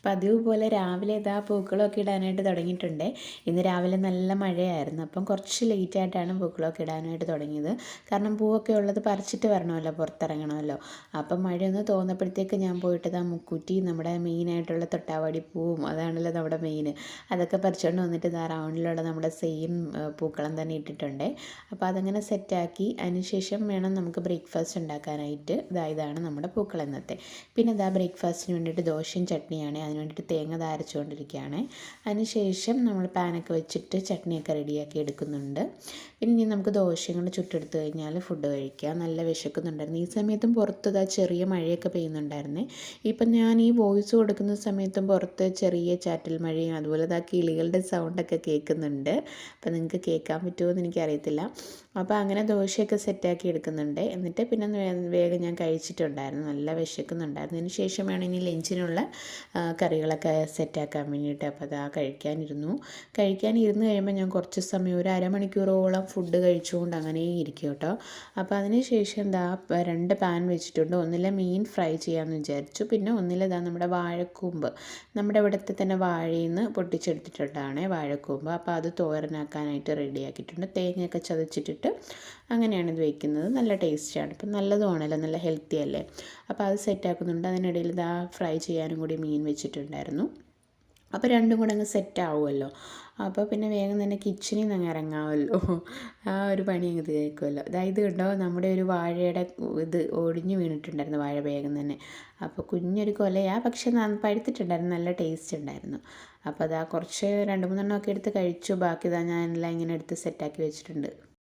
പതിവ് പോലെ രാവിലെ ഇതാ പൂക്കളമൊക്കെ ഇടാനായിട്ട് തുടങ്ങിയിട്ടുണ്ട്. ഇന്ന് രാവിലെ നല്ല മഴയായിരുന്നു. അപ്പം കുറച്ച് ലേറ്റായിട്ടാണ് പൂക്കളമൊക്കെ ഇടാനായിട്ട് തുടങ്ങിയത്. കാരണം പൂവൊക്കെ ഉള്ളത് പറിച്ചിട്ട് വരണമല്ലോ, പുറത്തിറങ്ങണമല്ലോ. അപ്പം മഴയൊന്ന് തോന്നപ്പോഴത്തേക്ക് ഞാൻ പോയിട്ട് ഇതാ മുക്കൂറ്റി, നമ്മുടെ മെയിനായിട്ടുള്ള തൊട്ടാവാടി പൂവും അതാണല്ലോ നമ്മുടെ മെയിൻ, അതൊക്കെ പറിച്ചുകൊണ്ട് വന്നിട്ട് ഇതാ റൗണ്ടിലുള്ള നമ്മുടെ സെയിം പൂക്കളം തന്നെ ഇട്ടിട്ടുണ്ട്. അപ്പോൾ അതങ്ങനെ സെറ്റാക്കി അതിന് ശേഷം വേണം നമുക്ക് ബ്രേക്ക്ഫാസ്റ്റ് ഉണ്ടാക്കാനായിട്ട്. ഇതാണ് നമ്മുടെ പൂക്കളം ഇന്നത്തെ. പിന്നെ ഇതാ ബ്രേക്ക്ഫാസ്റ്റിന് വേണ്ടിയിട്ട് ദോശയും ചട്നിയാണ്. അതിന് വേണ്ടിയിട്ട് തേങ്ങ അരച്ചുകൊണ്ടിരിക്കുകയാണ്. അതിനുശേഷം നമ്മൾ പാനൊക്കെ വെച്ചിട്ട് ചട്നിയൊക്കെ റെഡിയാക്കി എടുക്കുന്നുണ്ട്. പിന്നെ ഇനി നമുക്ക് ദോശയും കൊണ്ട് ചുട്ടെടുത്ത് കഴിഞ്ഞാൽ ഫുഡ് കഴിക്കാം. നല്ല വിശക്കുന്നുണ്ടായിരുന്നു. ഈ സമയത്തും പുറത്ത് ചെറിയ മഴയൊക്കെ പെയ്യുന്നുണ്ടായിരുന്നേ. ഇപ്പം ഞാൻ ഈ വോയിസ് കൊടുക്കുന്ന സമയത്തും പുറത്ത് ചെറിയ ചാറ്റൽ മഴയും അതുപോലെ കിളികളുടെ സൗണ്ടൊക്കെ കേൾക്കുന്നുണ്ട്. അപ്പോൾ നിങ്ങൾക്ക് കേൾക്കാൻ പറ്റുമോ എന്ന് എനിക്കറിയത്തില്ല. അപ്പോൾ അങ്ങനെ ദോശയൊക്കെ സെറ്റാക്കി എടുക്കുന്നുണ്ട്. എന്നിട്ട് പിന്നെ വേഗം ഞാൻ കഴിച്ചിട്ടുണ്ടായിരുന്നു. നല്ല വിശക്കുന്നുണ്ടായിരുന്നു. അതിന് ശേഷം വേണം ഇനി ലഞ്ചിനുള്ള കറികളൊക്കെ സെറ്റാക്കാൻ വേണ്ടിയിട്ട്. അപ്പോൾ അതാ കഴിക്കാനിരുന്നു കഴിയുമ്പോൾ ഞാൻ കുറച്ച് സമയം ഒരു അരമണിക്കൂറോളം ഫുഡ് കഴിച്ചുകൊണ്ട് അങ്ങനെ ഇരിക്കും കേട്ടോ. അപ്പോൾ അതിന് ശേഷം എന്താ 2 പാൻ വെച്ചിട്ടുണ്ട്. ഒന്നിലെ മീൻ ഫ്രൈ ചെയ്യാമെന്ന് വിചാരിച്ചു. പിന്നെ ഒന്നിലെതാ നമ്മുടെ വാഴക്കൂമ്പ്, നമ്മുടെ ഇവിടുത്തെ തന്നെ വാഴയിൽ നിന്ന് പൊട്ടിച്ചെടുത്തിട്ടുള്ളതാണ് വാഴക്കൂമ്പ്. അപ്പോൾ അത് തോരനാക്കാനായിട്ട് റെഡിയാക്കിയിട്ടുണ്ട്. തേങ്ങയൊക്കെ ചതച്ചിട്ടിട്ട് അങ്ങനെയാണ് ഇത് വയ്ക്കുന്നത്. നല്ല ടേസ്റ്റാണ്. ഇപ്പം നല്ലതുമാണല്ലോ, നല്ല ഹെൽത്തി അല്ലേ. അപ്പോൾ അത് സെറ്റാക്കുന്നുണ്ട്. അതിനിടയിൽ ഇതാ ഫ്രൈ ചെയ്യാനും കൂടി മീൻ വെച്ചിട്ടുണ്ടായിരുന്നു. അപ്പോൾ രണ്ടും കൂടെ അങ്ങ് സെറ്റാവുമല്ലോ. അപ്പോൾ പിന്നെ വേഗം തന്നെ കിച്ചണിൽ നിന്ന് അങ്ങ് ഇറങ്ങാമല്ലോ. ആ ഒരു പണി അങ്ങ് തീർക്കുമല്ലോ. ഇത് കണ്ടോ, നമ്മുടെ ഒരു വാഴയുടെ ഇത് ഒടിഞ്ഞു വീണിട്ടുണ്ടായിരുന്നു വാഴ വേഗം തന്നെ. അപ്പോൾ കുഞ്ഞൊരു കൊലയാണ്, പക്ഷെ പഴുത്തിട്ടുണ്ടായിരുന്നു, നല്ല ടേസ്റ്റ് ഉണ്ടായിരുന്നു. അപ്പോൾ കുറച്ച് 2-3 എണ്ണമൊക്കെ എടുത്ത് കഴിച്ചു. ബാക്കി ഞാൻ എല്ലാം ഇങ്ങനെ എടുത്ത് സെറ്റാക്കി വെച്ചിട്ടുണ്ട്.